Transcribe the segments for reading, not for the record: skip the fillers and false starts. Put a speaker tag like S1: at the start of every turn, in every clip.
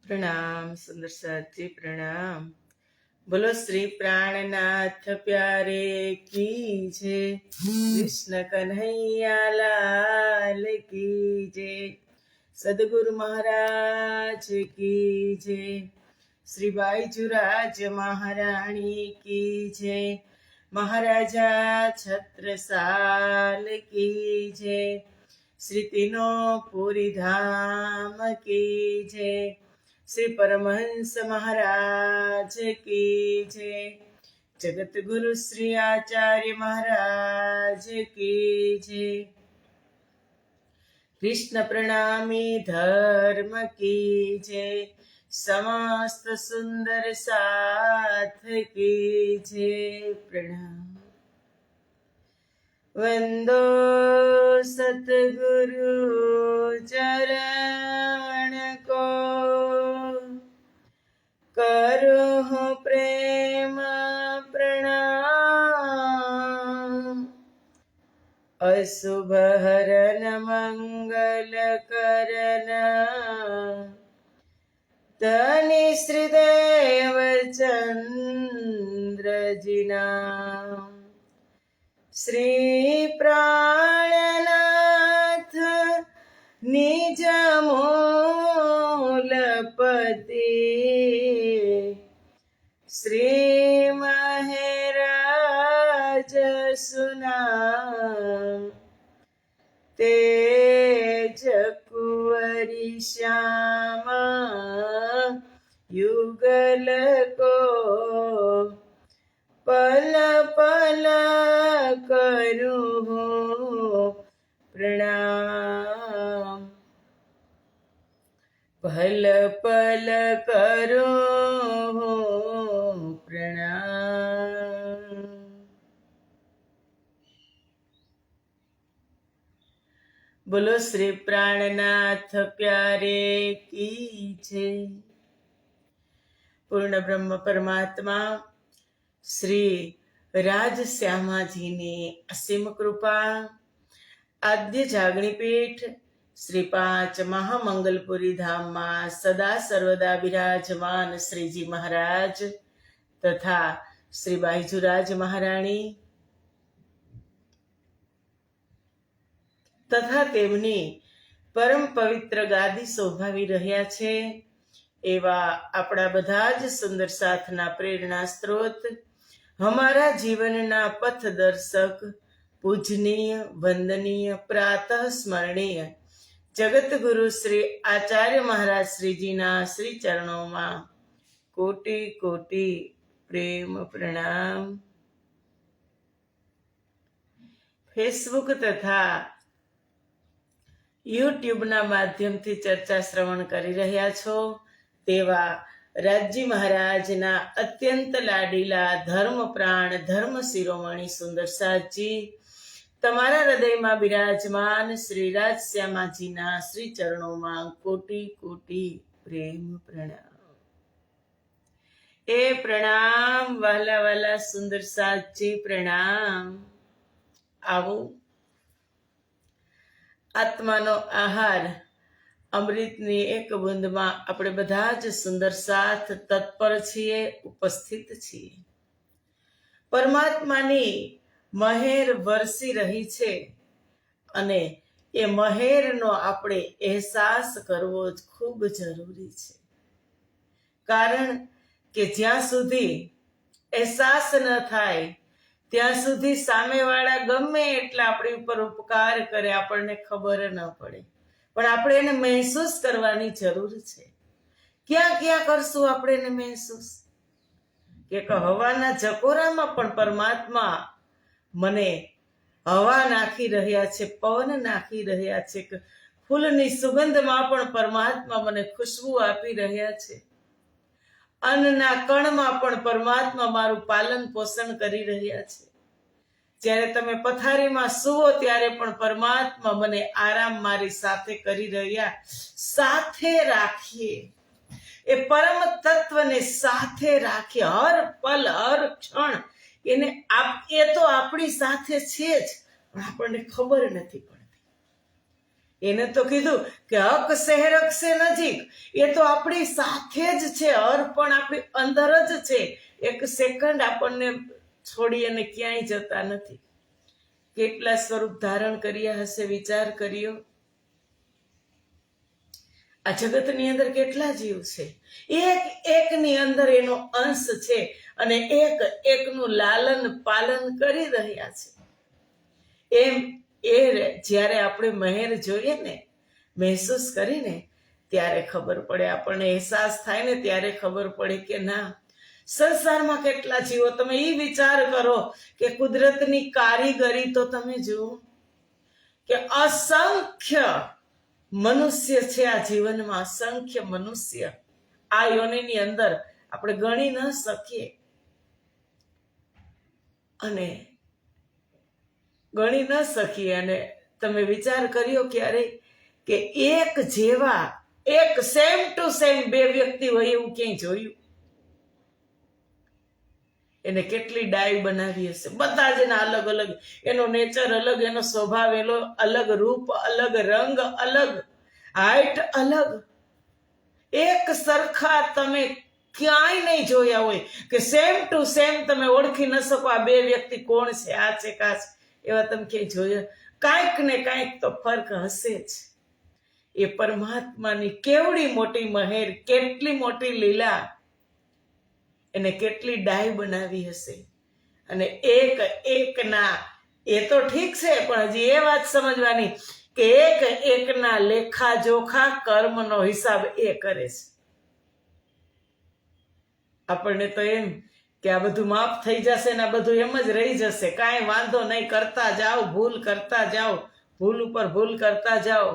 S1: प्रणाम सुंदर साथ जी प्रणाम। बोलो श्री प्राणनाथ प्यारे की जय, कृष्ण कन्हैया लाल की जय, सदगुरु महाराज की जय, श्री बाईजुराज महारानी की जय, महाराजा छत्रसाल की जय, श्री तीनों पूरी धाम की जय, श्री परमहंस महाराज की जय, जगत गुरु श्री आचार्य महाराज की जय, कृष्ण प्रणामी धर्म की जय, समस्त सुंदर साथ की जय। प्रणाम। वंदो सतगुरु चरण को, करो प्रेम प्रणाम, अशुभ हरन मंगल करन, धनी श्रीदेव चंद्र जिना, श्री प्राणनाथ निज मूलपति, श्री महराज सुना, तेज कुंवरी श्यामा युगल को, पल पल करूं प्रणाम, पल पल करूं प्रणाम। बोलो श्री प्राणनाथ प्यारे की जय। पूर्ण ब्रह्म परमात्मा श्री राजश्यामा जी ने असीम कृपा, आद्य जागणी पीठ श्री 5 महामंगलपुरी धाम में सदा सर्वदा विराजमान श्रीजी महाराज तथा श्री बाईजुराज महाराणी तथा तेमनी परम पवित्र गादी शोभावी रह्या छे एवा आपड़ा बधा ज सुंदर साथना प्रेरणा स्त्रोत, हमारा जीवनना पथदर्शक, पूजनीय वंदनीय प्रातः स्मरणीय जगत गुरु श्री आचार्य महाराज श्रीजीना श्री चरणों में कोटि कोटि प्रेम प्रणाम। फेसबुक तथा यूट्यूब ना माध्यम थी चर्चा श्रवण करी रह्या छो तेवा राजी महाराज ना अत्यंत लाडीला धर्म प्राण धर्म शिरोमणि सुंदर साथजी तमारा हृदय में विराजमान श्री राजश्यामाजी ना श्री चरणों में कोटि कोटि प्रेम प्रणाम। ए प्रणाम वाला वाला सुंदर साथजी प्रणाम। आवो आत्मानो आहार अमृतनी एक बूंद में આપણે બધા જ સુંદર સાથ તત્પર છીએ, ઉપસ્થિત છીએ। પરમાત્માની મહેર વરસી રહી છે અને એ મહેરનો આપણે અહેસાસ કરવો જ ખૂબ જરૂરી છે, કારણ કે જ્યાં સુધી અહેસાસ ન થાય ત્યાં સુધી સામેવાળા ગમે એટલા આપણી ઉપર ઉપકાર કરે આપણને ખબર ન પડે, પણ આપણે એને મહેસૂસ કરવાની જરૂર છે। ક્યાં ક્યાં કરશું આપણે એને મહેસૂસ? કે હવાના જકોરામાં પણ પરમાત્મા મને હવા નાખી રહ્યા છે, પવન નાખી રહ્યા છે, ફૂલની સુગંધમાં પણ પરમાત્મા મને ખુશ્બુ આપી રહ્યા છે, અન્નના કણમાં પણ પરમાત્મા મારું પાલન પોષણ કરી રહ્યા છે, જ્યારે તમે પથારીમાં સુવો ત્યારે પણ પરમાત્મા મને આરામ મારી સાથે કરી રહ્યા। સાથે રાખીએ એ પરમ તત્વને સાથે રાખીએ, હર પલ હર ક્ષણ એને એ તો આપણી સાથે છે જ, પણ આપણને ખબર નથી પડતી। એને તો કીધું કે હક શહેર અક્ષે નજીક, એ તો આપણી સાથે જ છે, અર્પણ આપણી અંદર જ છે. એક સેકન્ડ આપણને છોડી અને ક્યાંય જતા નથી. કેટલા સ્વરૂપ ધારણ કર્યા હશે, વિચાર કર્યો. આ જગતની અંદર કેટલા જીવ છે, એક એકની અંદર એનો અંશ છે અને એક એકનું લાલન પાલન કરી રહ્યા છે. એમ એ જ્યારે આપણે મહેર જોઈએ ને, મહેસૂસ કરીને, ત્યારે ખબર પડે, આપણને અહેસાસ થાય ને ત્યારે ખબર પડે કે ના, સંસારમાં કેટલા જીવો. તમે એ વિચાર કરો કે કુદરતની કારીગરી તો તમે જુઓ કે અસંખ્ય મનુષ્ય છે આ જીવનમાં, અસંખ્ય મનુષ્ય આ યોનિની અંદર આપણે ગણી ન શકીએ. અને તમે વિચાર કર્યો ક્યારે કે એક જેવા, એક સેમ ટુ સેમ બે વ્યક્તિ હોય એવું ક્યાંય જોયું? એને કેટલી ડાય બનાવી હશે, બધા જ એના અલગ અલગ, એનો નેચર અલગ, એનો સ્વભાવ એનો અલગ, રૂપ અલગ, રંગ અલગ, હાઈટ અલગ. એક સરખા તમે ક્યાંય નહીં જોયા હોય કે સેમ ટુ સેમ તમે ઓળખી ન શકો આ બે વ્યક્તિ કોણ છે, આ છે કા છે, એવા તમે ક્યાંય જોયા? કાંઈક ને કાંઈક તો ફરક હશે જ. એ પરમાત્માની કેવડી મોટી મહેર, કેટલી મોટી લીલા, એને કેટલી ડાય બનાવી હશે. અને એક એકના, એ તો ઠીક છે, પણ હજી એ વાત સમજવાની કે એક એકના લેખા જોખા કર્મનો હિસાબ એ કરે છે. આપણને તો એમ કે આ બધું માફ થઈ જશે ને આ બધું એમ જ રહી જશે, કાંઈ વાંધો નહીં, કરતા જાઓ, ભૂલ કરતા જાઓ, ભૂલ ઉપર ભૂલ કરતા જાઓ.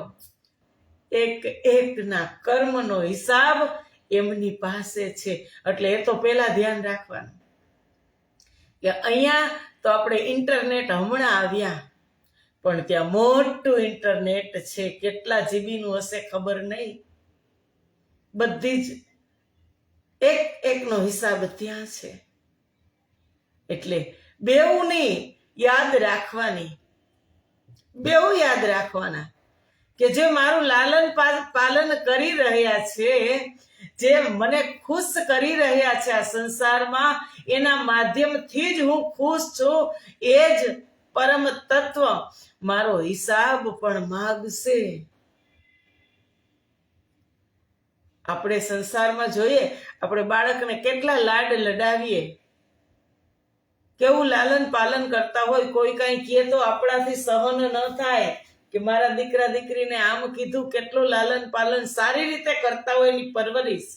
S1: એક એકના કર્મનો હિસાબ એમની પાસે છે. એટલે એ તો પેલા ધ્યાન રાખવાનું કે અહીંયા તો આપણે ઇન્ટરનેટ હમણાં આવ્યા, પણ ત્યાં મોટું ઇન્ટરનેટ છે. કેટલા જીબીનું હશે ખબર નહીં. બધી જ એક એકનો હિસાબ ત્યાં છે. એટલે બેઉની યાદ રાખવાની, બેઉ યાદ રાખવાના કે જે મારું લાલન પાલન કરી રહ્યા છે, જે મને ખુશ કરી રહ્યા છે આ સંસારમાં, એના માધ્યમથી જ હું ખુશ છું. એ જ પરમ તત્વ મારો હિસાબ પણ માગશે. આપણે સંસારમાં જોઈએ, આપણે બાળકને કેટલા લાડ લડાવીએ, કેવું લાલન પાલન કરતા હોય. કોઈ કઈ કહે તો આપણાથી સહન ન થાય કે મારા દીકરા દીકરીને આમ કીધું, કેટલું લાલન પાલન સારી રીતે કરતા હોય એની પરવરિશ.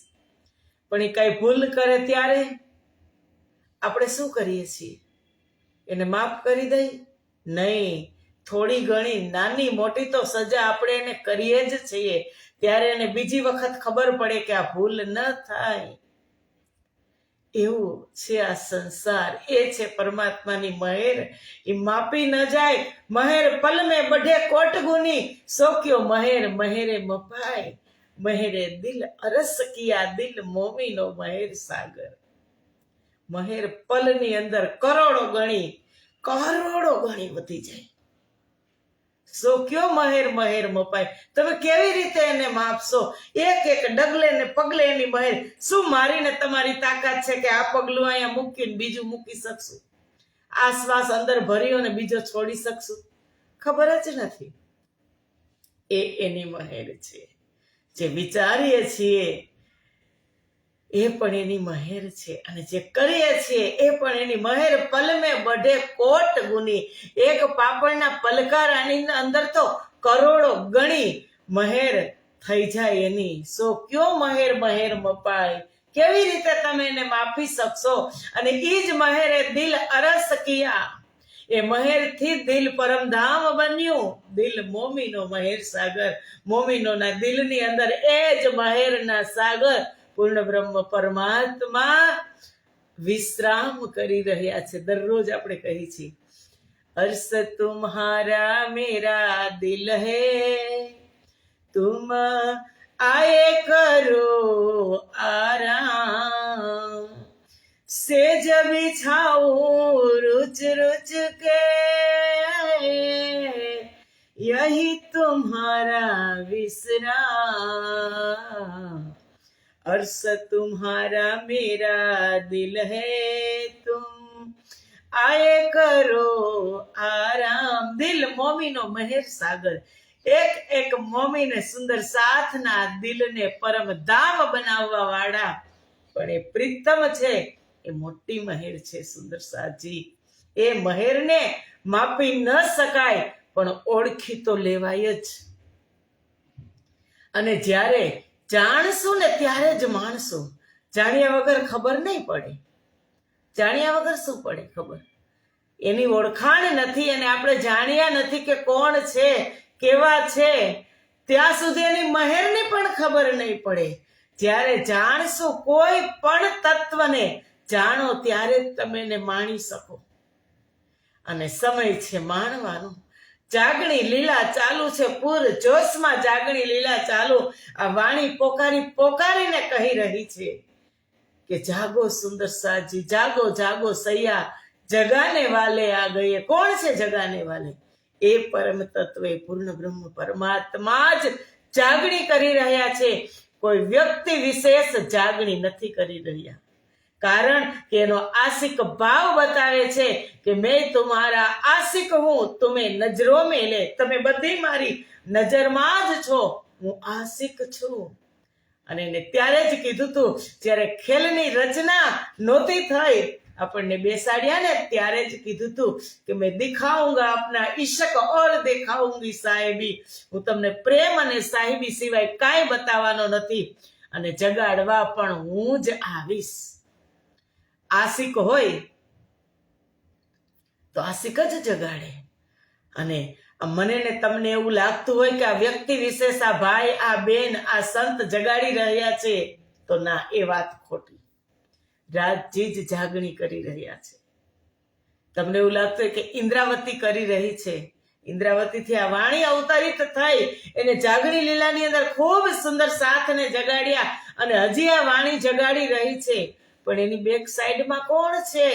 S1: પણ એ કઈ ભૂલ કરે ત્યારે આપણે શું કરીએ છીએ? એને માફ કરી દઈ? નહીં, થોડી ઘણી નાની મોટી તો સજા આપણે એને કરીએ જ છીએ. ત્યારે એને બીજી વખત ખબર પડે કે આ ભૂલ ન થાય. એવું છે આ સંસાર, એ છે પરમાત્માની મહેર. એ માપી ન જાય. મહેર પલ મેં બઢે કોટ ગુની, સો ક્યો મહેર મહેરે મપાય. મહેરે દિલ અરસ કિયા, દિલ મોમીનો મહેર સાગર. મહેર પલની અંદર કરોડો ગણી વધી જાય. સો ક્યો મહેર મહેર મપાય. તમે કેવી રીતે એને માપશો? એક એક ડગલે ને પગલે એની મહેર. શું મારીને તમારી તાકાત છે કે આ પગલું અહીંયા મૂકીને બીજું મૂકી શકશું? આ શ્વાસ અંદર ભર્યો ને બીજો છોડી શકશું? ખબર જ નથી. એ એની મહેર છે. જે વિચારીએ છીએ એ પણ એની મહેર છે, અને જે કરીએ છીએ એ પણ એની મહેર. પલમે બઢે કોટ ગુની, એક પાપડના પલકારાની અંદર તો કરોડો ગણી મહેર થઈ જાય એની. સો ક્યો મહેર મહેર મપાય. કેવી રીતે તમે એને માપી શકશો? અને ઈ જ મહેરે દિલ અરસ કિયા, એ મહેરથી દિલ પરમધામ બન્યું. દિલ મોમીનો મહેર સાગર. મોમીનોના દિલની અંદર એ જ મહેરના સાગર પૂર્ણ બ્રહ્મ પરમાત્મા વિશ્રામ કરી રહ્યા છે. દરરોજ આપણે કહી છીએ, અર્શ તુમ્હારા મેરા દિલ હૈ, તુમ આયે કરો આરામ, સેજ બિછાઉ रुच रुच के, यही तुम्हारा तुम्हारा विसरा, अर्श तुम्हारा मेरा दिल है, तुम आए करो आराम. દિલ મોમીનો મહેર સાગર, એક એક મોમીને સુંદર સાથના દિલને પરમ ધામ બનાવવા વાળા પણ એ પ્રીતમ છે, એ મોટી મહેર છે સુંદર સાજી. એ મહેરને માપી ન શકાય પણ ઓળખી તો લેવાય જ. અને જ્યારે જાણશું ને ત્યારે જ માણશું. જાણ્યા વગર ખબર નહીં પડે. જાણ્યા વગર શું પડે ખબર? એની ઓળખાણ નથી અને આપણે જાણ્યા નથી કે કોણ છે, કેવા છે, ત્યાં સુધી એની મહેરની પણ ખબર નહીં પડે. જ્યારે જાણશો કોઈ પણ તત્વને જાણો ત્યારે જ તમે એને માણી શકો. અને સમય છે માણવાનો. જાગણી લીલા ચાલુ છે, પૂર જોશમાં જાગણી લીલા ચાલુ. આ વાણી પોકારી પોકારીને કહી રહી છે કે જાગો સુંદર સાજી, જાગો જાગો સૈયા, જગાને વાલે આ ગયે. કોણ છે જગાને વાલે? એ પરમ તત્વ, પૂર્ણ બ્રહ્મ પરમાત્મા જ જાગણી કરી રહ્યા છે. કોઈ વ્યક્તિ વિશેષ જાગણી નથી કરી રહ્યા. કારણ કે એનો આશિક ભાવ બતાવે છે કે મેં તુમ્હારા આશિક હું, તુમે નજરો મેં લે. તમે બધી મારી નજરમાં જ છો, હું આશિક છું. અને એને ત્યારે જ કીધું તું જ્યારે ખેલની રચના નહોતી થઈ, આપણને બેસાડ્યા ને ત્યારે જ કીધું તું કે મેં દિખાઉંગા આપના ઈશક ઓર દેખાઉંગી સાહેબી. હું તમને પ્રેમ અને સાહેબી સિવાય કાંઈ બતાવવાનો નથી અને જગાડવા પણ હું જ આવીશ. આશિક હોય તો આશિક જ જગાડે. અને મને ને તમને એવું લાગતું હોય કે આ વ્યક્તિ વિશેષ, આ ભાઈ, આ બેન, આ સંત જગાડી રહ્યા છે, તો ના, એ વાત ખોટી. રાજજી જ જાગણી કરી રહ્યા છે. તમને એવું લાગતું હોય કે ઇન્દ્રાવતી કરી રહી છે. ઇન્દ્રાવતીથી આ વાણી અવતરિત થઈ, એને જાગણી લીલાની અંદર ખૂબ સુંદર સાથને જગાડ્યા અને હજી આ વાણી જગાડી રહી છે. પણ એની બેક સાઈડમાં કોણ છે?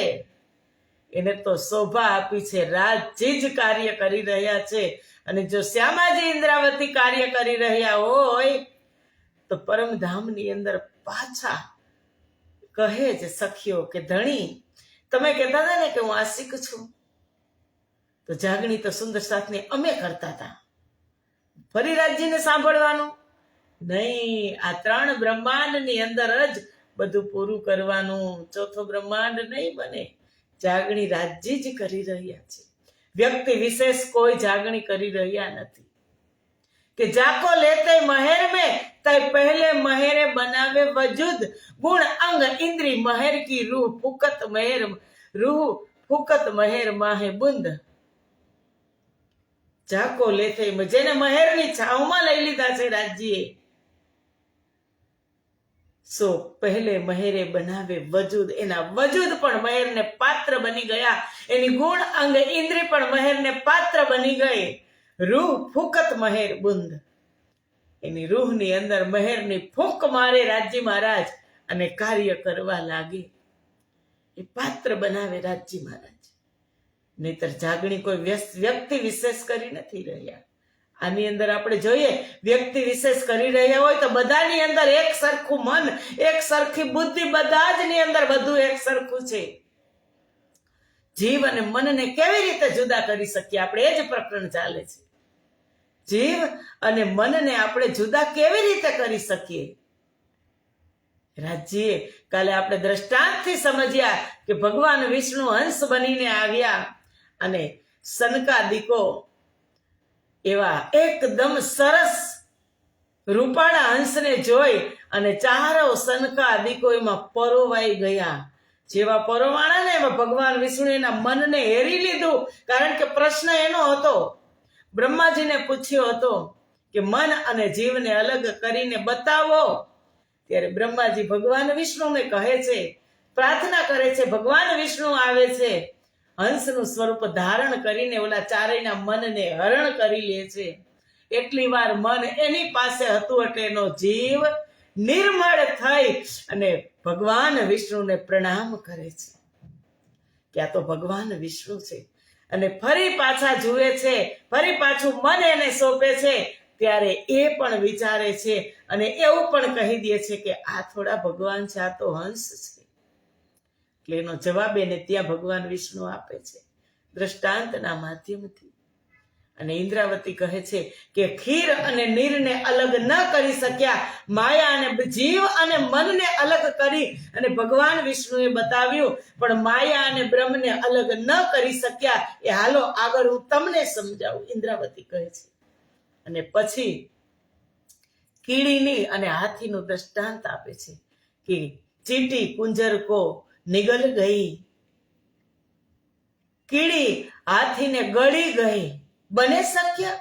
S1: એને તો શોભા આપી છે. રાજજી જ કાર્ય કરી રહ્યા છે. અને જો શ્યામાજી ઇન્દ્રાવતી કાર્ય કરી રહ્યા હોય તો પરમધામની અંદર પાછા કહે છે સખીઓ કે ધણી, તમે કહેતા હતા ને કે હું આશિક છું, તો જાગણી તો સુંદર સાથને અમે કરતા હતા. ફરી રાજજીને સાંભળવાનું નહીં. આ 3 બ્રહ્માંડની અંદર જ બધું પૂરું કરવાનું. ચોથો બ્રહ્માંડ નહીં બને. જાગણી રાજજી જ કરી રહ્યા છે. વ્યક્તિ વિશેષ કોઈ જાગણી કરી રહ્યા નથી. કે જાકો લેતે મહેર में तय पहले महेरे बनावे वजूद, गुण अंग इंद्री महेर की रूह फुकत महेर माहे बुंद. જાકો લેતે, જેને મહેરની છાવમાં લઈ લીધા છે રાજજીએ, સો પહેલે મહેરે બનાવે વજૂદ, એના વજૂદ પણ મહેરને પાત્ર બની ગયા. એની ગુણ અંગ ઇન્દ્રી પણ મહેરને પાત્ર બની ગઈ. રૂહ ફૂકત મહેર બુંદ, એની રૂહની અંદર મહેરની ફૂંક મારે રાજજી મહારાજ અને કાર્ય કરવા લાગે. એ પાત્ર બનાવે રાજજી મહારાજ. નહીતર જાગણી કોઈ વ્યક્તિ વિશેષ કરી નથી રહ્યા. આની અંદર આપણે જોઈએ, વ્યક્તિ વિશેષ કરી રહ્યા હોય તો બધાની અંદર એક સરખું મન, એક સરખી બુદ્ધિ, બધા જ ની અંદર બધું એક સરખું છે. જીવ અને મનને કેવી રીતે જુદા કરી શકીએ? આપણે એ જ પ્રકરણ ચાલે છે. જીવ અને મનને આપણે જુદા કેવી રીતે કરી શકીએ? રાજજીએ કાલે આપણે દ્રષ્ટાંતથી સમજ્યા કે ભગવાન વિષ્ણુ હંસ બનીને આવ્યા અને સનકાદિકો એવા એકદમ સરસ રૂપાળા હંસને જોઈ અને ચારો સનકાદિકો એમાં પરોવાઈ ગયા. જેવા પરોવાણા ને એમાં ભગવાન વિષ્ણુ એના મનને હેરી લીધું. કારણ કે પ્રશ્ન એનો હતો, બ્રહ્માજીને પૂછ્યો હતો કે મન અને જીવને અલગ કરીને બતાવો. ત્યારે બ્રહ્માજી ભગવાન વિષ્ણુને કહે છે, પ્રાર્થના કરે છે. ભગવાન વિષ્ણુ આવે છે, હંસનું સ્વરૂપ ધારણ કરીને ઓલા ચારેયના મનને હરણ કરી લે છે. એટલી વાર મન એની પાસે હતું એટલે એનો જીવ નિર્મળ થઈ અને ભગવાન વિષ્ણુને પ્રણામ કરે છે કે આ તો ભગવાન વિષ્ણુ છે. અને ફરી પાછા જુએ છે, ફરી પાછું મન એને સોંપે છે. ત્યારે એ પણ વિચારે છે અને એવું પણ કહી દે છે કે આ થોડા ભગવાન છે, આ તો હંસ છે. એટલે એનો જવાબ એને ત્યાં ભગવાન વિષ્ણુ આપે છે દ્રષ્ટાંતના માધ્યમથી. અને ઇન્દ્રાવતી કહે છે કે ખીર અને નીરને અલગ ન કરી શક્યા, માયા અને જીવ અને મનને અલગ કરી અને ભગવાન વિષ્ણુએ બતાવ્યું, પણ માયા અને બ્રહ્મને અલગ ન કરી શક્યા. એ હાલો આગળ હું તમને સમજાવું, ઇન્દ્રાવતી કહે છે. અને પછી કીડીની અને હાથીનું દ્રષ્ટાંત આપે છે કે ચીટી કુંજર કો નિગલ ગઈ, કીડી હાથીને ગળી ગઈ, બને શક્ય?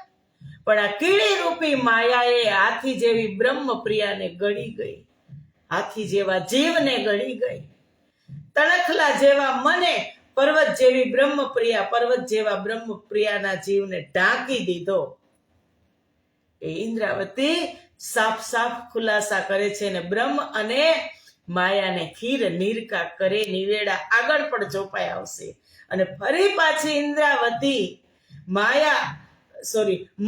S1: પણ આ કીડી રૂપી માયાએ હાથી જેવી બ્રહ્મ પ્રિયાને ગળી ગઈ, હાથી જેવા જીવને ગળી ગઈ, તણખલા જેવા મને પર્વત જેવી બ્રહ્મ પ્રિયા, પર્વત જેવા બ્રહ્મ પ્રિયાના જીવને ઢાંકી દીધો. એ ઇન્દ્રાવતી સાફ સાફ ખુલાસા કરે છે અને બ્રહ્મ અને માયાને ખીર નીરકા કરે નિવેડા આગળ પણ ચોપાઈ આવશે. અને ફરી પાછી ઇન્દ્રાવતી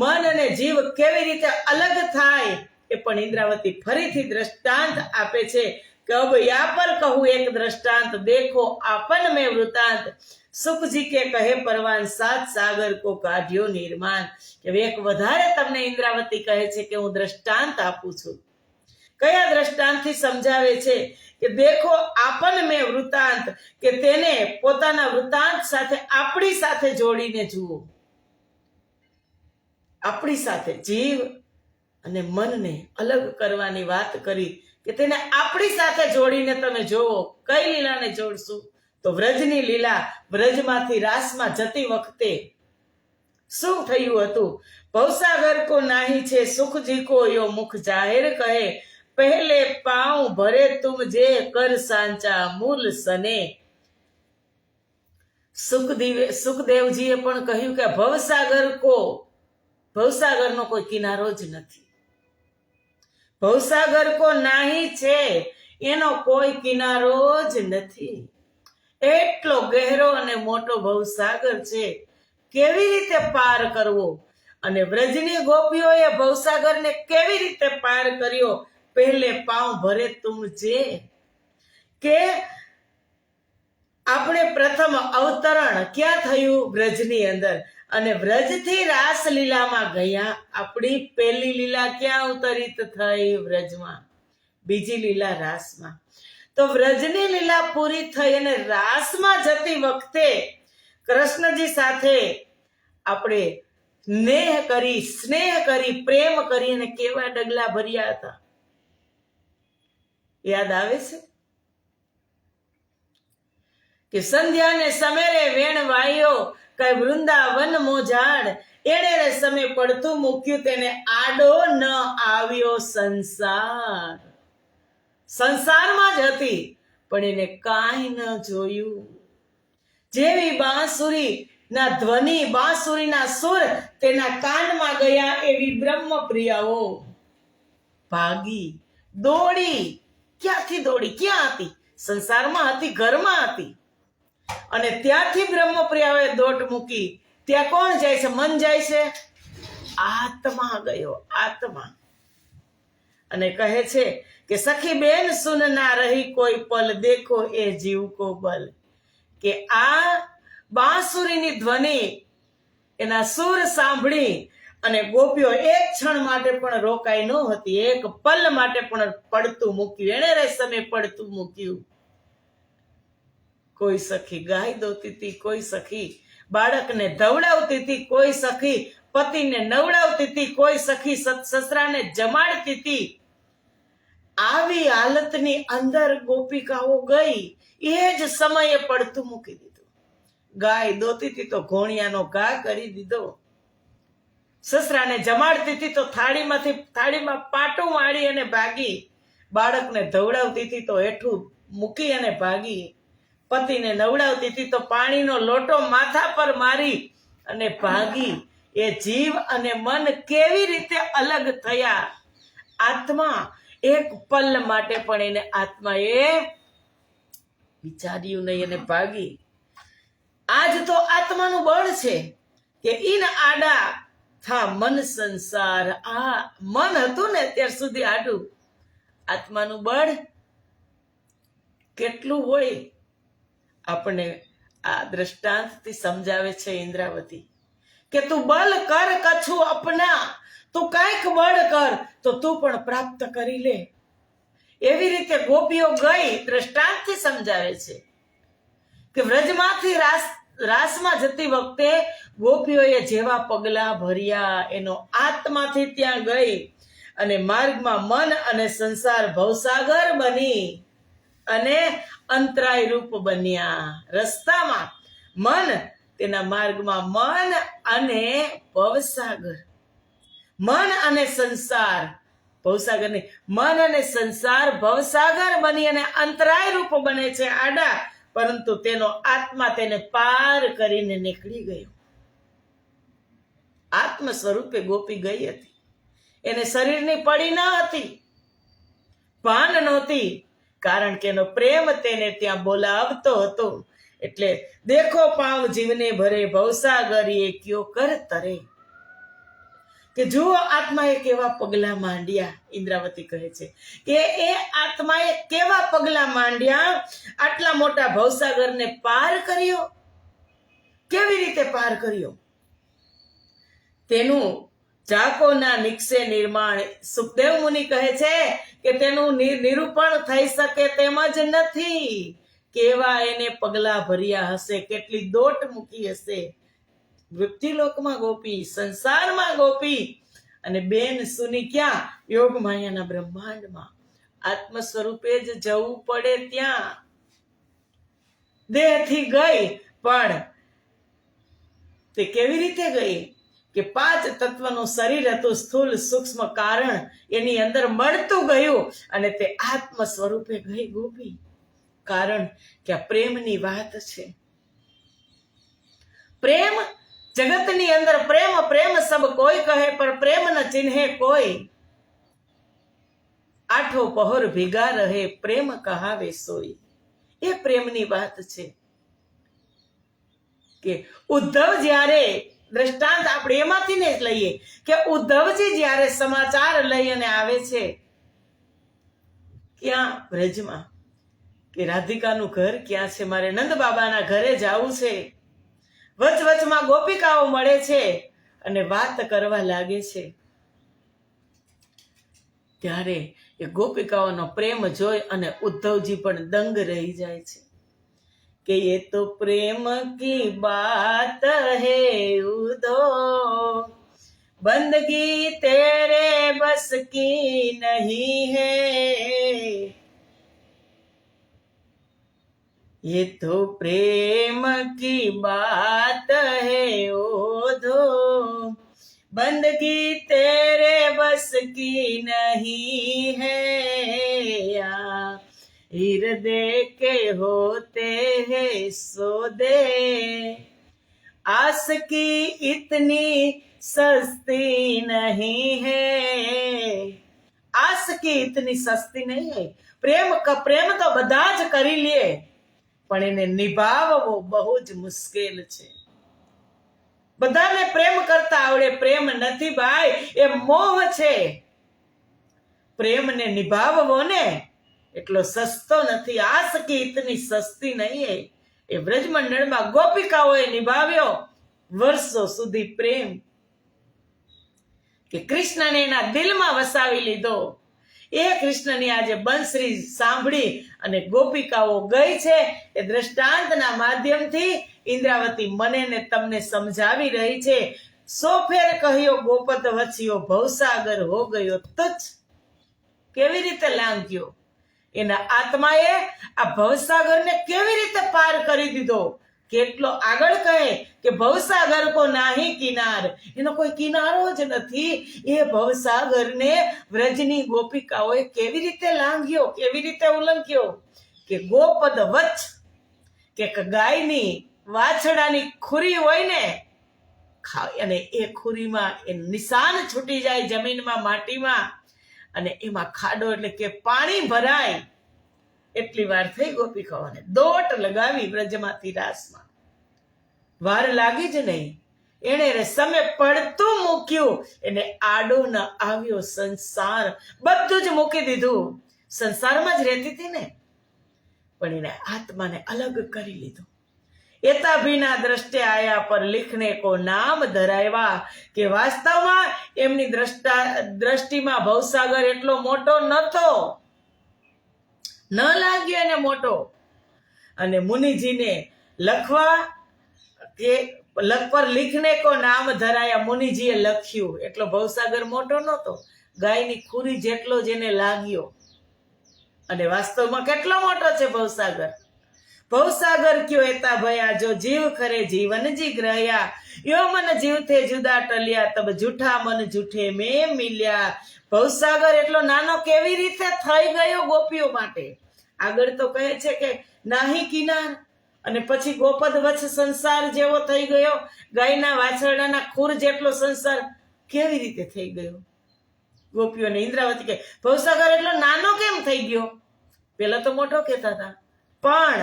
S1: મન અને જીવ કેવી રીતે અલગ થાય એ પણ ઇન્દ્રાવતી ફરીથી દ્રષ્ટાંત આપે છે કે અબ યા પર કહું એક દ્રષ્ટાંત, દેખો આપન મેં વૃતાંત, સુખજી કે કહે પરવાન, સાત સાગર કો કાઢ્યો નિર્માણ. કે એક વધારે તમને ઇન્દ્રાવતી કહે છે કે હું દ્રષ્ટાંત આપું છું. કયા દ્રષ્ટાંતથી સમજાવે છે કે દેખો આપન મેં વૃતાંત, કે તેને પોતાના વૃતાંત સાથે આપણી સાથે જોડીને જુઓ. આપણી સાથે જીવ અને મનને અલગ કરવાની વાત કરી કે તેને આપણી સાથે જોડીને તમે જોવો. કઈ લીલાને જોડશું? તો વ્રજની લીલા. વ્રજમાંથી રાસમાં જતી વખતે શું થયું હતું? ભવસાગર કો નાહી છે, સુખજી કો યો મુખ જાહેર કહે, પહેલે પાઉં ભરે તુમ જે કર સાંચા મૂલ સને. સુખદેવજીએ પણ કહ્યું કે ભવસાગરનો કોઈ કિનારો જ નથી. ભવસાગર કો નાહી છે, એનો કોઈ કિનારો જ નથી. એટલો ગહેરો અને મોટો ભવસાગર છે, કેવી રીતે પાર કરવો? અને વ્રજની ગોપીઓએ ભવસાગરને કેવી રીતે પાર કર્યો? પહેલે પાઉં ભરે તુમ જે, કે આપણે પ્રથમ અવતરણ ક્યાં થયું? વ્રજની અંદર. અને વ્રજથી રાસલીલામાં ગયા. આપણી પહેલી લીલા ક્યાં અવતરિત થઈ? વ્રજમાં. બીજી લીલા રાસમાં. તો વ્રજની લીલા પૂરી થઈ અને રાસમાં જતી વખતે કૃષ્ણજી સાથે આપણે સ્નેહ કરી પ્રેમ કરી અને કેવા ડગલા ભર્યા હતા, યાદ આવે છે? કે સંધ્યાને સમેરે વેણ વાયો, કઈ વૃંદાવન મોજાડ, એણે રે સમય પડતું મૂક્યું, તેને આડો ન આવ્યો સંસાર. સંસારમાં જ હતી પણ એને કાંઈ ન જોયું. જેવી બાંસુરી ના ધ્વનિ, બાંસુરીના સુર તેના કાનમાં ગયા, એવી બ્રહ્મ પ્રિયાઓ ભાગી દોડી. ક્યાંથી દોડી? ક્યાં હતી? સંસારમાં હતી, ઘરમાં હતી. અને ત્યાંથી બ્રહ્મપ્રિયાઓએ દોટ મૂકી. ત્યાં કોણ જાય છે? મન જાય છે? આત્મા ગયો, આત્મા. અને કહે છે કે સખી બેન સુન ના રહી કોઈ પલ, દેખો એ જીવ કો બલ. કે આ બાંસુરીની ધ્વનિ, એના સુર સાંભળી અને ગોપીઓ એક ક્ષણ માટે પણ રોકાઈ ન હતી, એક પલ માટે પણ પડતું મૂક્યું. એણે રે સમય પડતું મૂક્યું. કોઈ સખી ગાય દોતી હતી, કોઈ સખી બાળકને ધવડાવતી હતી, કોઈ સખી પતિને નવડાવતી હતી, કોઈ સખી સસરાને જમાડતી હતી. આવી હાલતની અંદર ગોપિકાઓ ગઈ. એ જ સમયે પડતું મૂકી દીધું. ગાય દોતી હતી તો ઘોણિયાનો ઘા કરી દીધો. સસરાને જમાડતી હતી તો થાળીમાં પાટું વાળી અને ભાગી. બાળકને ધવડાવતી હતી તો હેઠું મૂકી અને ભાગી. પતિને નવડાવતી હતી તો પાણીનો લોટો માથા પર મારી અને ભાગી. એ જીવ અને મન કેવી રીતે અલગ થયા? આત્મા એક પલ માટે પણ એને આત્માએ વિચાર્યું નહીં અને ભાગી. આજ તો આત્માનું બળ છે કે ઈન આડા થા મન સંસાર. આ મન હતું ને ત્યાર સુધી આડું, આત્માનું બળ કેટલું હોય આપણને આ દ્રષ્ટાંતથી સમજાવે છે ઇન્દ્રાવતી કે તું બલ કર કછું અપના, તું કાંઈક બળ કર તો તું પણ પ્રાપ્ત કરી લે. એવી રીતે ગોપીઓ ગઈ દ્રષ્ટાંતથી સમજાવે છે કે વ્રજમાંથી રાસમાં જતી વખતે ગોપીઓએ જેવા પગલા ભર્યા એનો આત્માથી ત્યાં ગઈ અને માર્ગમાં મન અને સંસાર ભવસાગર બની અને અંતરાય રૂપ બન્યા. રસ્તામાં મન, તેના માર્ગમાં મન અને ભવસાગર, મન અને સંસાર, ભવસાગર નહીં, મન અને સંસાર ભવસાગર બની અને અંતરાય રૂપ બને છે આડા, પરંતુ તેનો આત્મા તેને પાર કરીને નીકળી ગયો. આત્મ સ્વરૂપે ગોપી ગઈ હતી. એને શરીરની પડી ન હતી, ભાન નહોતી, કારણ કે એનો પ્રેમ તેને ત્યાં બોલાવતો હતો. એટલે દેખો પાવ જીવને ભરે ભવસાગર એ ક્યો કર તરે. કે જુઓ આત્માએ કેવા પગલા માંડ્યા. ઇન્દ્રાવતી કહે છે કે એ આત્માએ કેવા પગલા માંડ્યા, આટલા મોટા ભવસાગરને પાર કર્યો. કેવી રીતે પાર કર્યો? તેનું ચાકોના નિક્ષે નિર્માણ. સુખદેવ મુનિ કહે છે કે તેનું નિરૂપણ થઈ શકે તેમ જ નથી. કેવા એને પગલા ભર્યા હશે, કેટલી દોટ મૂકી હશે. વૃત્તિલોકમાં ગોપી, સંસારમાં ગોપી, અને બેન સુની ક્યાં? યોગ માયાના બ્રહ્માંડમાં. આત્મ સ્વરૂપે જ જવું પડે ત્યાં. દેહથી ગઈ, પણ તે કેવી રીતે ગઈ કે 5 તત્વનું શરીર હતું, સ્થૂલ સૂક્ષ્મ કારણ એની અંદર મળતું ગયું અને તે આત્મ સ્વરૂપે ગઈ ગોપી. કારણ કે આ પ્રેમની વાત છે. પ્રેમ જગતની અંદર પ્રેમ પ્રેમ સબ કોઈ કહે, પર પ્રેમ ન ચિન્હે કોઈ. આઠો પહોર ભેગા રહે, પ્રેમ કહાવે સોઈ. એ પ્રેમની વાત છે કે ઉદ્ધવ જ્યારે, દ્રષ્ટાંત આપણે એમાંથી ને જ લઈએ કે ઉદ્ધવજી જ્યારે સમાચાર લઈ અને આવે છે ક્યાં? વ્રજમાં, કે રાધિકાનું ઘર ક્યાં છે, મારે નંદ બાબાના ઘરે જવું છે. વચવચમાં ગોપિકાઓ મળે છે અને વાત કરવા લાગે છે. ત્યારે એ ગોપિકાઓનો પ્રેમ જોઈ અને ઉદ્ધવજી પણ દંગ રહી જાય છે કે ये तो प्रेम की बात है उद्धव, बंदगी तेरे बस की नहीं है. ये तो प्रेम की बात है उद्धव, बंदगी तेरे बस की नहीं है. हृदय के होते हैं सौदे, आस की इतनी सस्ती नहीं है. आस की इतनी सस्ती नहीं है. પ્રેમ તો બધા જ કરી લે, પણ એને નિભાવવો બહુ જ મુશ્કેલ છે. બધાને પ્રેમ કરતા આવડે, પ્રેમ નથી ભાઈ, એ મોહ છે. પ્રેમને નિભાવવો ને એટલો સસ્તો નથી. આસ કી ઇતની સસ્તી નહીં. એ વ્રજમંડળમાં ગોપિકાઓએ નિભાવ્યો વર્ષો સુધી પ્રેમ, કે કૃષ્ણને એના દિલમાં વસાવી લીધો. એ કૃષ્ણની આજે બંસરી સાંભળી અને ગોપિકાઓ ગઈ છે. એ દ્રષ્ટાંતના માધ્યમથી ઇન્દ્રાવતી મને ને તમને સમજાવી રહી છે. સો ફેર કહ્યો ગોપત વચ્યો, ભવસાગર હો ગયો તુચ્છ. કેવી રીતે લાંઘ્યો? એના આત્માએ આ ભવસાગરને કેવી રીતે પાર કરી દીધો? કેટલો આગળ કહે કે ભવસાગર કો નાહી કિનાર. એનો કોઈ કિનારો જ નથી. એ ભવસાગરને વ્રજની ગોપિકાઓએ કેવી રીતે લાંઘ્યો, કેવી રીતે ઉલ્લંઘ્યો? કે ગોપદ વચ્ચ, કે ગાયની વાછડાની ખુરી હોય ને, અને એ ખુરીમાં એ નિશાન છૂટી જાય જમીનમાં, માટીમાં, અને એમાં ખાડો એટલે કે પાણી ભરાય. એટલી વાર થઈ ગોપિકાઓને દોટ લગાવી વ્રજમાંથી રાસમાં. વાર લાગી જ નહીં. એણે રે સમે પડતું મૂક્યું, એને આડો ન આવ્યો સંસાર. બધું જ મૂકી દીધું. સંસારમાં જ રહેતી હતી ને, પણ એને આત્માને અલગ કરી લીધું. એતા ભીના દ્રષ્ટે આયા પર લીખને કો નામ ધરાવ્યા, કે વાસ્તવમાં એમની દ્રષ્ટિમાં ભવસાગર એટલો મોટો નતો, ન લાગ્યો એને મોટો. અને મુનિજીને લખવા કે પર લીખને કો નામ ધરાયા, મુનિજીએ લખ્યું. એટલો ભવસાગર મોટો નતો, ગાયની ખુરી જેટલો જ એને લાગ્યો. અને વાસ્તવમાં કેટલો મોટો છે ભવસાગર. ભવસાગર ક્યો એતા ભયા, જો જીવ ખરે જીવન જી ગ્રહ્યા, યો મન જીવ થે જુદા ટલ્યા, તબ જૂઠા મન જૂઠે મેં મિલ્યા. ભવસાગર એટલો નાનો કેવી રીતે થઈ ગયો ગોપીઓ માટે? આગળ તો કહે છે કે નાહી કિનાર, અને પછી ગોપદ વચ્છ સંસાર જેવો થઈ ગયો. ગાયના વાછરડાના ખૂર જેટલો સંસાર કેવી રીતે થઈ ગયો? ગોપીઓને ઇન્દ્રાવતી કે ભવસાગર એટલો નાનો કેમ થઈ ગયો? પેલા તો મોટો કહેતા હતા, પણ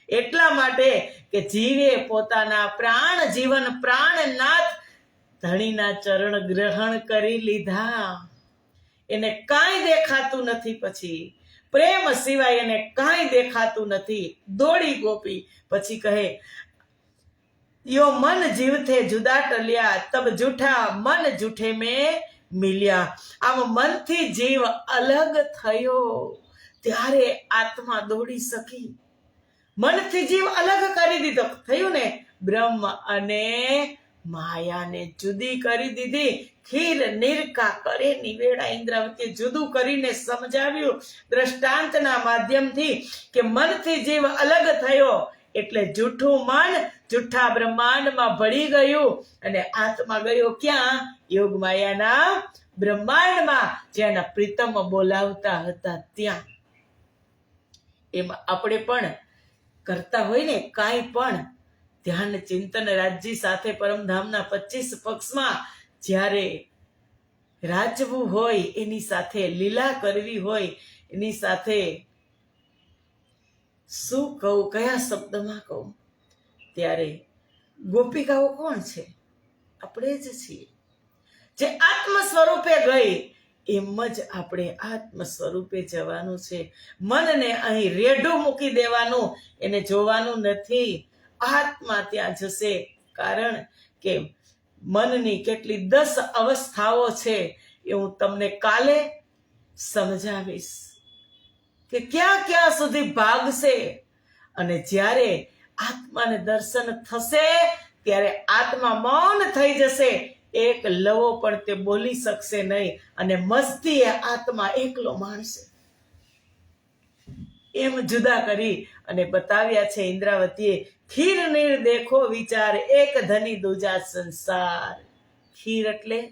S1: એટલા માટે કે જીવે પોતાના પ્રાણ જીવન પ્રાણનાથ ધણીના ચરણ ગ્રહણ કરી લીધા. એને કાંઈ દેખાતું નથી, પછી પ્રેમ સિવાય એને કાંઈ દેખાતું નથી. દોડી ગોપી પછી કહે, યો મન જીવથે જુદા ટલ્યા, તબ જૂઠા મન જૂઠે મેં મિલ્યા. આમ મનથી જીવ અલગ થયો ત્યારે આત્મા દોડી શકી. મનથી જીવ અલગ કરી દીધો, થયું ને, બ્રહ્મ અને માયાને જુદી કરી દીધી. ખીર નિરકા કરે નિવેડા. ઇન્દ્રાવતીએ જુદું કરીને સમજાવ્યું દ્રષ્ટાંતના માધ્યમથી કે મનથી જીવ અલગ થયો એટલે જૂઠું મન જૂઠા બ્રહ્માંડમાં ભળી ગયું, અને આત્મા ગયો ક્યાં? યોગ માયાના બ્રહ્માંડમાં, જ્યાંના પ્રીતમ બોલાવતા હતા ત્યાં. એમાં આપણે પણ કરતા હોય ને કાંઈ પણ ધ્યાન ચિંતન રાજજી સાથે પરમધામના 25 પક્ષમાં જ્યારે રાજવું હોય, એની સાથે લીલા કરવી હોય, એની સાથે શું કહું, કયા શબ્દમાં કહું, ત્યારે ગોપિકાઓ કોણ છે? આપણે જ છીએ. જે આત્મ સ્વરૂપે ગઈ એમ જ આપણે આત્મ સ્વરૂપે જવાનું છે. મનને અહીં રેઢું મૂકી દેવાનું, એને જોવાનું નથી. આત્મા ત્યાં જશે. કારણ કે મનની કેટલી 10 અવસ્થાઓ છે એ હું તમને કાલે સમજાવીશ કે ક્યાં ક્યાં સુધી ભાગશે. અને જ્યારે આત્માને દર્શન થશે ત્યારે આત્મા મૌન થઈ જશે. એક લવો પણ તે બોલી શકશે નહીં, અને મસ્તી એ આત્મા એકલો માણશે. એમ જુદા કરી અને બતાવ્યા છે ઇન્દ્રાવતીએ. ખીર નીર દેખો વિચાર, એક ધની દૂજા સંસાર. ખીર એટલે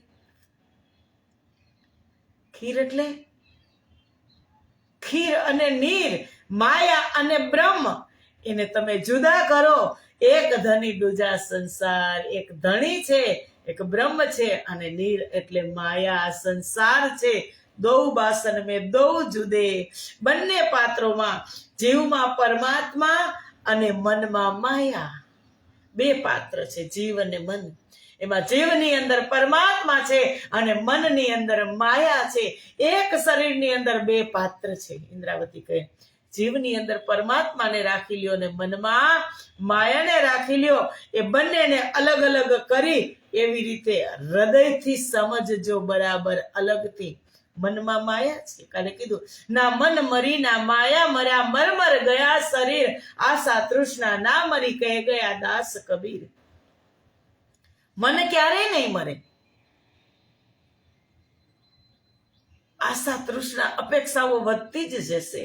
S1: ખીર અને નીર, માયા અને બ્રહ્મ, એને તમે જુદા કરો. એક ધની દૂજા સંસાર. એક ધણી છે, એક બ્રહ્મ છે, અને નીર એટલે માયા સંસાર છે. દો બાસન મેં દો જુદે. બંને પાત્રોમાં જીવમાં પરમાત્મા અને મનમાં માયા. 2 પાત્ર છે, જીવ અને મન. એમાં જીવની અંદર પરમાત્મા છે અને મનની અંદર માયા છે. એક શરીરની અંદર 2 પાત્ર છે. ઇન્દ્રાવતી કહે જીવની અંદર પરમાત્માને રાખી લ્યો અને મનમાં માયાને રાખી લ્યો. એ બંનેને અલગ અલગ કરી એવી રીતે હૃદયથી સમજજો બરાબર અલગથી. મનમાં માયા છે, કાલે કીધું ના મન મરી ના માયા મર્યા, મરમર ગયા શરીર, આશા તૃષ્ણા ના મરી, કહે ગયા દાસ કબીર. મન ક્યારેય નહીં મરે. આશા તૃષ્ણા અપેક્ષાઓ વધતી જ જશે.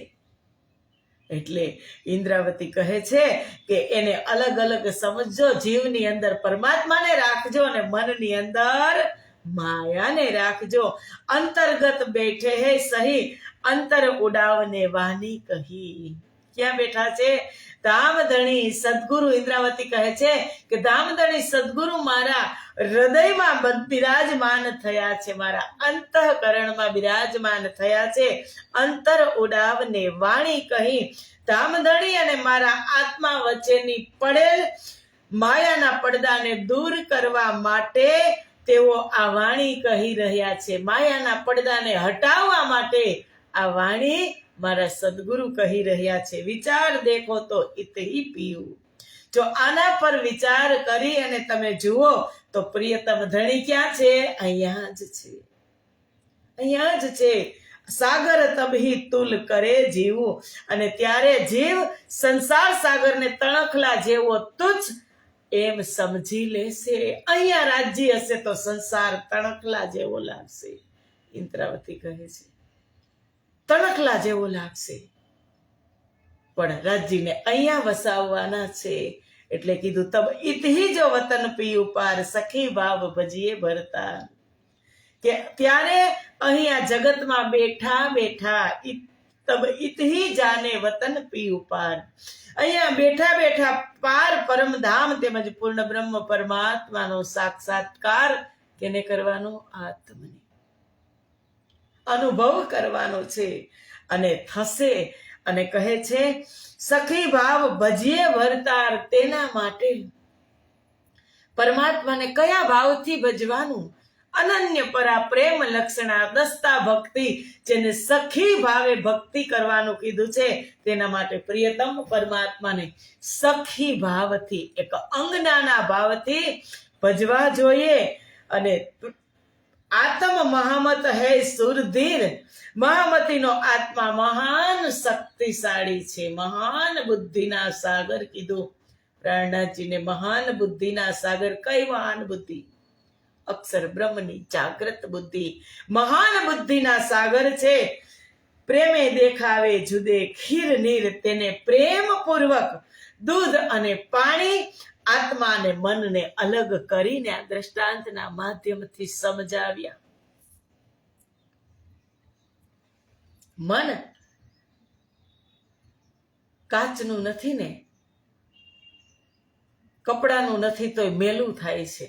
S1: એટલે ઇન્દ્રાવતી કહે છે કે એને અલગ અલગ સમજજો. જીવની અંદર પરમાત્માને રાખજો અને મનની અંદર માયાને રાખજો. અંતર્ગત બેઠે હે સહી, અંતર ઉડાવને વાની કહી. ક્યાં બેઠા છે? ધામધણી સદગુરુ. ઇન્દ્રાવતી કહે છે કે ધામધણી સદગુરુ મારા હૃદયમાં બિરાજમાન થયા છે, મારા અંતઃકરણમાં બિરાજમાન થયા છે. અંતર ઉડાવને વાણી કહી. ધામધણી અને મારા આત્મા વચ્ચેની પડેલ માયાના પડદાને દૂર કરવા માટે તેઓ આ વાણી કહી રહ્યા છે. માયાના પડદાને હટાવવા માટે આ વાણી મારા સદગુરુ કહી રહ્યા છે. વિચાર દેખો તો ઇતહી પીયું. જો આના પર વિચાર કરી અને તમે જુઓ તો પ્રિયતમ ધણી ક્યાં છે? અહીંયા જ છે, અહીંયા જ છે. સાગર તબહી તુલ કરે જીવું. અને ત્યારે જીવ સંસાર સાગરને તણખલા જેવો તુચ્છ એમ સમજી લેશે. અહીંયા રાજ્ય હશે તો સંસાર તણખલા જેવો લાગશે. ઇન્દ્રાવતી કહે છે તણખલા જેવો લાગશે, પણ રાજ્યને અહીંયા વસાવવાના છે. એટલે કીધું તબ ઇતહી જો વતન પીયું પાર સખી ભાવ ભજીએ ભરતા. કે ત્યારે અહીંયા જગતમાં બેઠા બેઠા તબ ઇતહી જાને વતન પીયું પાર. અહીંયા બેઠા બેઠા પાર પરમધામ તેમજ પૂર્ણ બ્રહ્મ પરમાત્માનો સાક્ષાત્કાર કેને કરવાનો? આત્મને અનુભવ કરવાનો છે અને થશે. અને કહે છે સખી ભાવ ભજીએ ભરતાર. તેના માટે પરમાત્માને કયા ભાવથી ભજવાનું? અનન્ય પરા પ્રેમ લક્ષણા દસ્તા ભક્તિ, જેને સખી ભાવે ભક્તિ કરવાનું કીધું છે તેના માટે પ્રિયતમ પરમાત્માને સખી ભાવથી, એક અંગનાના ભાવથી ભજવા જોઈએ. અને આત્મ મહામત હૈ સુરધીર. મહામતીનો આત્મા મહાન શક્તિશાળી છે, મહાન બુદ્ધિના સાગર કીધું પ્રાણનાથજીને. મહાન બુદ્ધિના સાગર. કઈ મહાન બુદ્ધિ? અક્ષર બ્રહ્મની જાગ્રત બુદ્ધિ મહાન બુદ્ધિના સાગર છે. પ્રેમે દેખાવે જુદે ખીર નીર. તેને પ્રેમ પૂર્વક દૂધ અને પાણી, આત્મા અને મનને અલગ કરીને આ દ્રષ્ટાંતના માધ્યમથી સમજાવ્યા. મન કાચનું નથી ને, કપડાનું નથી તો મેલું થાય છે.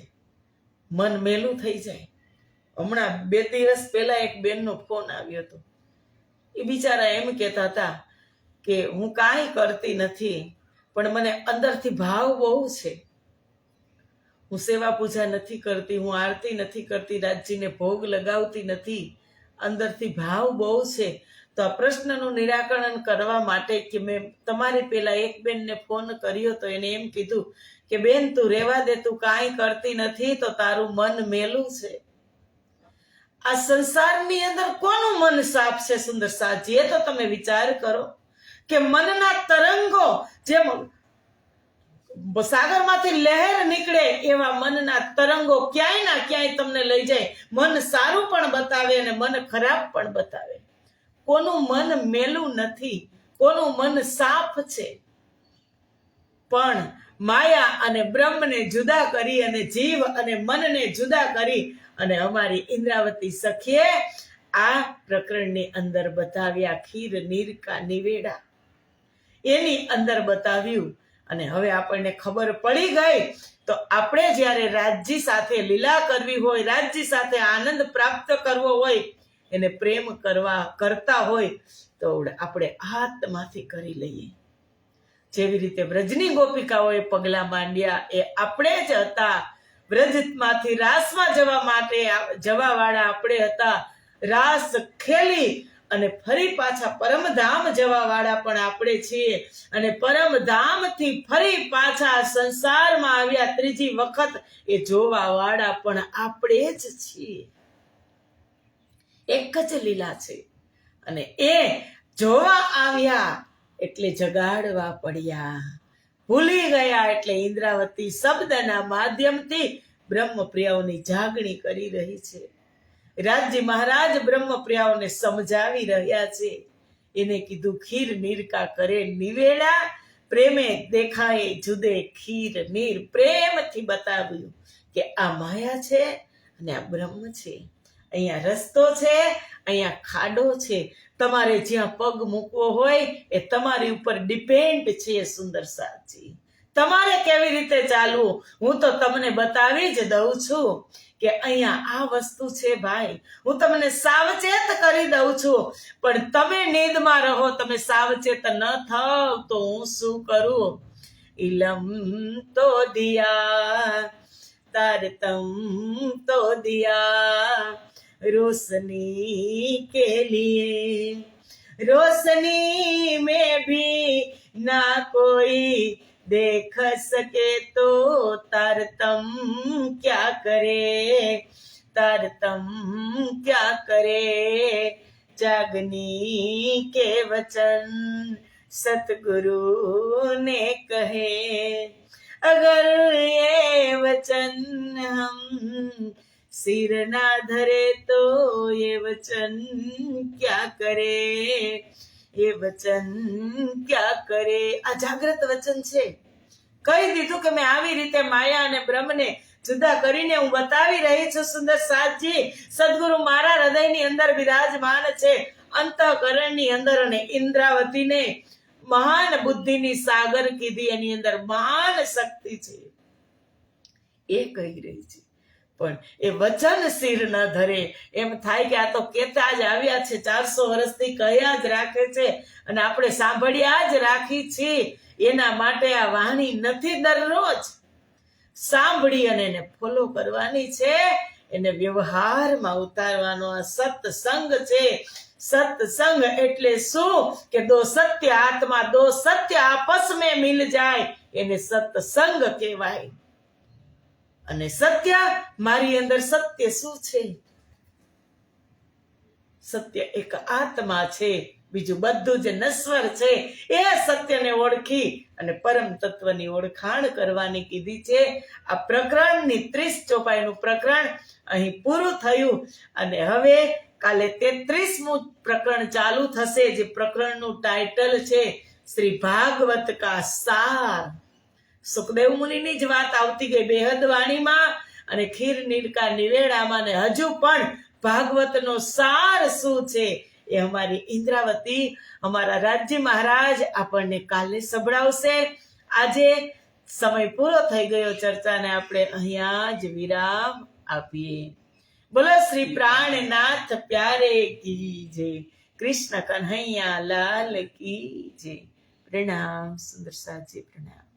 S1: મન મેલું થઈ જાય. હમણાં 2 દિવસ પહેલા એક બેનનો ફોન આવ્યો હતો. એ બિચારા એમ કહેતા હતા કે હું કાંઈ કરતી નથી, પણ મને અંદરથી ભાવ બહુ છે. હું સેવા પૂજા નથી કરતી, હું આરતી નથી કરતી, રાજજીને ભોગ લગાવતી નથી, અંદરથી ભાવ બહુ છે. તો આ પ્રશ્નનું નિરાકરણ કરવા માટે કે મેં તમારી પેલા એક બેનને ફોન કર્યો તો એને એમ કીધું કે બેન તું રહેવા દે, તું કાંઈ કરતી નથી તો તારું મન મેલું છે. આ સંસારની અંદર કોનું મન સાફ છે સુંદર સાજી? એ તો તમે વિચાર કરો કે મનના તરંગો જેમ સાગરમાંથી લહેર નીકળે એવા મનના તરંગો ક્યાંય ના ક્યાંય તમને લઈ જાય. મન સારું પણ બતાવે અને મન ખરાબ પણ બતાવે. કોનું મન મેલું નથી, કોનું મન સાફ છે. પણ માયા અને બ્રહ્મને જુદા કરી અને જીવ અને મનને જુદા કરી અને અમારી ઇન્દ્રાવતી સખીએ આ પ્રકરણની અંદર બતાવ્યા. ખીર નીરકા નિવેડા એની અંદર બતાવ્યું. અને હવે આપણને ખબર પડી ગઈ તો આપણે જ્યારે રાજજી સાથે લીલા કરવી હોય, રાજજી સાથે આનંદ પ્રાપ્ત કરવો હોય, એને પ્રેમ કરતા હોય તો આપણે હાથમાંથી કરી લઈએ. જેવી રીતે વ્રજની ગોપિકાઓએ પગલા માંડ્યા એ આપણે જ હતા. વ્રજમાંથી રાસમાં જવા વાળા આપણે હતા. રાસ ખેલી અને ફરી પાછા પરમધામ જવા વાળા પણ આપણે છીએ. અને પરમધામથી ફરી પાછા સંસારમાં આવ્યા ત્રીજી વખત એ જોવા વાળા પણ આપણે જ છીએ. એક જ લીલા છે. અને એ જોવા આવ્યા એટલે જગાડવા પડ્યા. ભૂલી ગયા એટલે ઇન્દ્રાવતી શબ્દના માધ્યમથી બ્રહ્મપ્રિયાઓની જાગણી કરી રહી છે. રાજજી મહારાજ બ્રહ્મપ્રિયાઓને સમજાવી રહ્યા છે. એને કીધું ખીર નીરકા કરે નિવેડા. પ્રેમે દેખાય જુદે ખીર નીર. પ્રેમથી બતાવ્યું કે આ માયા છે અને આ બ્રહ્મ છે. અહીંયા રસ્તો છે, અહીંયા ખાડો છે. તમારે જ્યાં પગ મૂકવો હોય એ તમારી ઉપર ડિપેન્ડ છે. સુંદર સાજી તમારે કેવી રીતે ચાલવું હું તો તમને બતાવી જ દઉં છું કે અહીંયા આ વસ્તુ છે ભાઈ. હું તમને સાવચેત કરી દઉં છું, પણ તમે નીંદમાં રહો, તમે સાવચેત ન થાવ તો હું શું કરું? इलम तो दिया, तारतम तो दिया रोशनी के लिए, रोशनी में भी ना कोई देख सके तो तारतम क्या करे, तारतम क्या करे। जागनी के वचन सतगुरु ने कहे, अगर ये वचन हम सिर ना धरे तो ये वचन क्या करे, ये वचन क्या કરે। આ જાગ્રત વચન છે। કહી દીધું કે મેં આવી રીતે માયા અને બ્રહ્મને જુદા કરીને હું બતાવી રહી છું। સુંદર સાધજી સદગુરુ મારા હૃદયની અંદર વિરાજમાન છે, અંતઃકરણની અંદર, અને ઇન્દ્રાવતીને મહાન બુદ્ધિની સાગર કીધી, એની અંદર મહાન શક્તિ છે એ કહી રહી છે। પણ એ વચન સિર ન ધરે એમ થાય કે આ તો કેતા જ આવ્યા છે, 400 વર્ષથી કહ્યા જ રાખે છે અને આપણે સાંભળ્યા જ રાખી છે। એના માટે આ વાણી નથી દરરોજ સાંભળી અને એને ફોલો કરવાની છે, એને વ્યવહારમાં ઉતારવાનો આ સત્સંગ છે। સત્સંગ એટલે શું કે દો સત્ય આત્મા દો સત્ય આપસ में मिल જાય એને સત્સંગ કહેવાય। અને સત્ય મારી અંદર સત્ય શું છે? સત્ય એક આત્મા છે, બીજું બધું જે નશ્વર છે એ સત્યને ઓળખી અને પરમ તત્વની ઓળખાણ કરવાની કીધી છે। આ પ્રકરણની 30 ચોપાઈનું પ્રકરણ અહીં પૂરું થયું અને હવે કાલે 33મું પ્રકરણ ચાલુ થશે, જે પ્રકરણનું ટાઇટલ છે શ્રી ભાગવત કા સાર। સુખદેવ મુનિની જ વાત આવતી ગઈ બેહદ વાણીમાં અને ખીર નીલકા નિવેડામાં, ને હજુ પણ ભાગવતનો સાર શું છે એ અમારી ઇન્દ્રાવતી અમારા રાજ્ય મહારાજ આપણને કાલે સંભળાવશે। આજે સમય પૂરો થઈ ગયો, ચર્ચાને આપણે અહીંયા જ વિરામ આપીએ। બોલો શ્રી પ્રાણનાથ પ્યારે કી જય, કૃષ્ણ કન્હૈયા લાલ કી જય। પ્રણામ સુંદર સાજી, પ્રણામ।